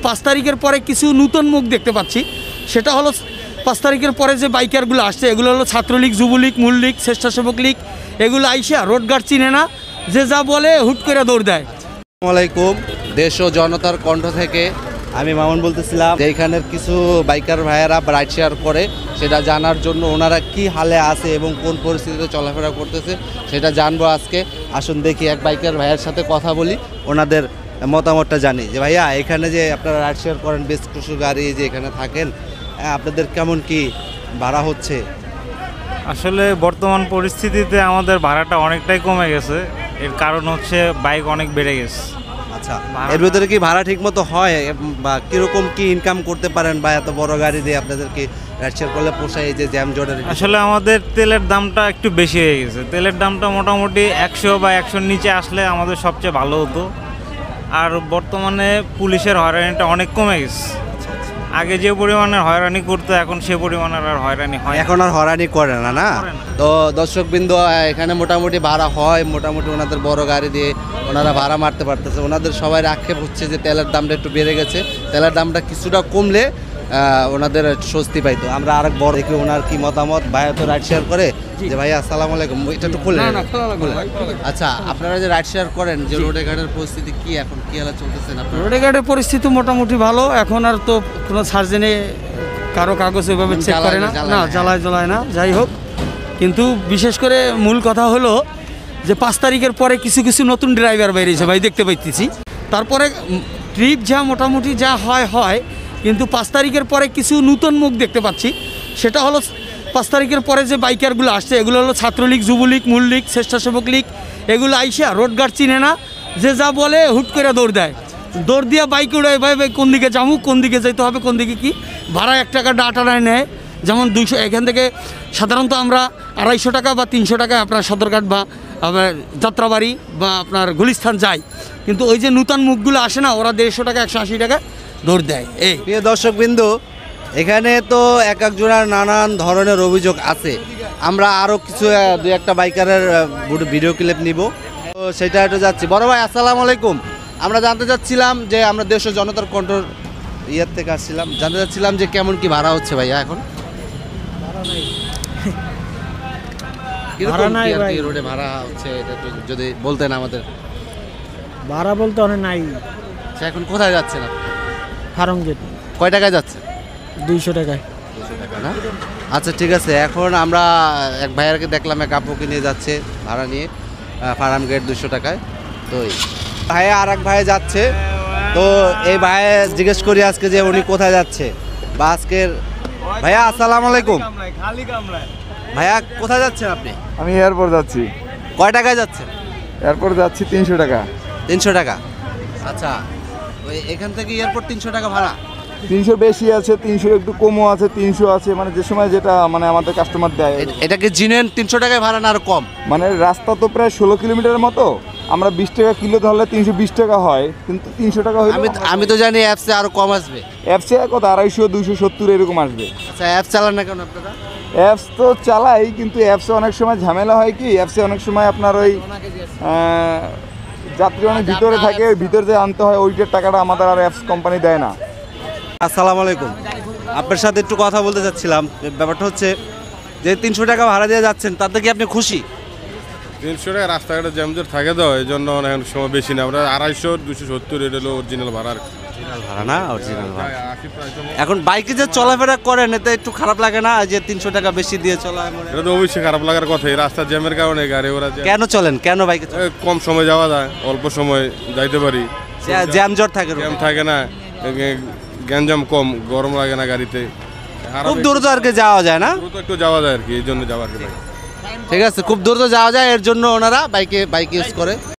5 তারিখের পরে কিছু নতুন মুখ দেখতে পাচ্ছি। সেটা হলো 5 তারিখের পরে যে বাইকারগুলো আসছে এগুলো হলো ছাত্রলীগ, যুবলীগ, মূল লীগ, স্বেচ্ছাসেবক লীগ। এগুলো আইসা রোডঘাট চিনে না, যে যা বলে হুট করে দৌড় দেয়। আসসালামু আলাইকুম। দেশ ও জনতার কণ্ঠ থেকে আমি মামুন বলতেছিলাম যে এখানের কিছু বাইকার ভাইয়েরা রাইড শেয়ার করে, সেটা জানার জন্য ওনারা কি হালে আছে এবং কোন পরিস্থিতিতে চলাফেরা করতেছে সেটা জানবো আজকে। আসুন দেখি, এক বাইকার ভাইয়ের সাথে কথা বলি, ওনাদের মতামতটা জানি। যে ভাইয়া, এখানে যে আপনারা রাইড শেয়ার করেন, বেশ কিছু গাড়ি যে এখানে থাকেন, আপনাদের কেমন কি ভাড়া হচ্ছে? আসলে বর্তমান পরিস্থিতিতে আমাদের ভাড়াটা অনেকটাই কমে গেছে। এর কারণ হচ্ছে বাইক অনেক বেড়ে গেছে। আচ্ছা, এর ভিতরে কি ভাড়া ঠিক মতো হয় বা কিরকম কি ইনকাম করতে পারেন, বা এত বড় গাড়ি দিয়ে আপনাদেরকে রাইড শেয়ার করলে পোষায়? এই যে জ্যাম জটের, আসলে আমাদের তেলের দামটা একটু বেশি হয়ে গেছে। তেলের দামটা মোটামুটি 100 বা 100-র নিচে আসলে আমাদের সবচেয়ে ভালো হতো। আর বর্তমানে পুলিশের হয়রানিটা অনেক কমে গেছে। আগে যে পরিমাণে হয়রানি করতো এখন সে পরিমাণের আর হয়রানি হয় এখন আর হয়রানি করে না। না তো দর্শকবৃন্দ, এখানে মোটামুটি ভাড়া হয়, মোটামুটি ওনাদের বড় গাড়ি দিয়ে ওনারা ভাড়া মারতে পারতেছে। ওনাদের সবাই আক্ষেপ হচ্ছে যে তেলের দামটা একটু বেড়ে গেছে, তেলের দামটা কিছুটা কমলে ওনাদের স্বস্তি পাইতো। আমরা আরেক বড় দেখি ওনার কি মতামত। ভাইয়া তো রাইড শেয়ার করে। যে ভাইয়া আসসালামু আলাইকুম, এটা একটু খুলে। আচ্ছা, আপনারা যে রাইড শেয়ার করেন, যে রোডে ঘাটের পরিস্থিতি কি এখন, কি হালে চলতেছেন আপনারা? রোডে ঘাটের পরিস্থিতি মোটামুটি ভালো। এখন আর তো কোনো সার্জেনে কারো কাগজ এভাবে চেক করে না, না জ্বালায় না। যাই হোক, কিন্তু বিশেষ করে মূল কথা হলো যে 5 তারিখের পরে কিছু কিছু নতুন ড্রাইভার বেরিয়েছে ভাই, দেখতে পাইতেছি। তারপরে ট্রিপ যা মোটামুটি যা হয়, কিন্তু 5 তারিখের পরে কিছু নতুন মুখ দেখতে পাচ্ছি। সেটা হলো 5 তারিখের পরে যে বাইকারগুলো আসছে এগুলো হলো ছাত্রলীগ, যুবলীগ, মূল লীগ, স্বেচ্ছাসেবক লীগ। এগুলো আইসা রোডঘাট চিনে না, যে যা বলে হুট করে দৌড় দেয়। দৌড় দিয়ে বাইক উড়ায়, ভাই কোন দিকে যাবো, কোন দিকে যেতে হবে, কোন দিকে কি ভাড়া 1 টাকা ডাটানায় নেয়। যেমন 200, এখান থেকে সাধারণত আমরা 250 টাকা বা 300 টাকা আপনার সদরঘাট বা যাত্রাবাড়ি বা আপনার গুলিস্তান যাই, কিন্তু ওই যে নূতন মুখগুলো আসে না, ওরা 150 টাকা 180 টাকা দৌড় দেয়। এই প্রিয় দর্শকবৃন্দু, এখানে তো এক একজনের নানান ধরনের অভিযোগ আছে। আমরা আরও কিছু 2-1টা বাইকারের ভিডিও ক্লিপ নিব, তো সেটা একটু যাচ্ছি। বড় ভাই আসসালামু আলাইকুম। আমরা জানতে চাচ্ছিলাম যে আমরা দেশ ও জনতার কণ্ঠর ইয়ের থেকে আসছিলাম, জানতে চাচ্ছিলাম যে কেমন কি ভাড়া হচ্ছে ভাইয়া এখন? রোডে ভাড়া হচ্ছে এটা একটু যদি বলতেন আমাদের। ভাড়া বলতে অনেক নাই। আচ্ছা, এখন কোথায় যাচ্ছেন আপনি? ফার্ম গেট। কয় টাকায় যাচ্ছেন? 200 টাকায়। 200 টাকা না? আচ্ছা ঠিক আছে। এখন আমরা এক ভাইয়ারকে দেখলাম, এক আপুকে নিয়ে যাচ্ছে ভাড়া নিয়ে ফার্ম গেট 200 টাকায়। তো ভাইয়া আর এক ভাইয়া যাচ্ছে, তো এই ভাইয়া জিজ্ঞেস করি আজকে যে উনি কোথায় যাচ্ছে বা আজকের। ভাইয়া আসসালামু আলাইকুম। ভাইয়া কোথায় যাচ্ছেন আপনি? আমি এয়ারপোর্ট যাচ্ছি। কয় টাকায় যাচ্ছেন? এয়ারপোর্ট যাচ্ছি 300 টাকা। 300 টাকা। আচ্ছা, ওই এখান থেকে এয়ারপোর্ট 300 টাকা ভাড়া? 300 বেশি আছে, 300 একটু কমও আছে, 300 আছে, মানে যে সময় যেটা মানে আমাদের কাস্টমার দেয়। এটা কি জিনুইন 300 টাকায় ভাড়া না আর কম? মানে রাস্তা তো প্রায় 16 কিলোমিটারের মতো, আমরা 20 টাকা কিলো ধরলে 320 টাকা হয়, কিন্তু 300 টাকা হইলে আমি তো জানি অ্যাপসে আরো কম আসবে। অ্যাপসে কত 250, 270 এরকম আসবে। আচ্ছা, অ্যাপ চালান না কেন আপনারা? অ্যাপস তো চালাই, কিন্তু অ্যাপসে অনেক সময় ঝামেলা হয় কি, অ্যাপসে অনেক সময় আপনার ওই যাত্রী অনেক ভিতরে থাকে, ওই ভিতরে যে আনতে হয়, ওইটার টাকাটা আমাদের আর অ্যাপস কোম্পানি দেয় না। আসসালামু আলাইকুম। আপনার সাথে একটু কথা বলতে চাচ্ছিলাম। ব্যাপারটা হচ্ছে যে 300 টাকা ভাড়া দিয়ে যাচ্ছেন, তাতে কি আপনি খুশি? 300 টাকা রাস্তাঘাটে জ্যামজট থাকে তো, এই জন্য এখন সময় বেশি না। আমরা 250, 270 এটা হলো অরিজিনাল ভাড়া। ভাড়া না, অরিজিনাল ভাড়া। এখন বাইকে যে চলাফেরা করেন এতে একটু খারাপ লাগে না যে 300 টাকা বেশি দিয়ে চলা? এটা তো অবশ্যই খারাপ লাগার কথা। এই রাস্তা জ্যামের কারণে গাড়ি ওরা কেন চলেন, কেন বাইকে? কম সময় যাওয়া যায়, অল্প সময় যাইতে পারি। জ্যামজট থাকে, জ্যাম থাকে না, গ্যাঞ্জাম কম, গরম লাগে না গাড়িতে, খুব দ্রুত আর কি যাওয়া যায় না? দ্রুত একটু যাওয়া যায় আর কি, এই জন্য যাওয়ার কি। ঠিক আছে, খুব দ্রুত যাওয়া যায়, এর জন্য ওনারা বাইক ইউজ করে।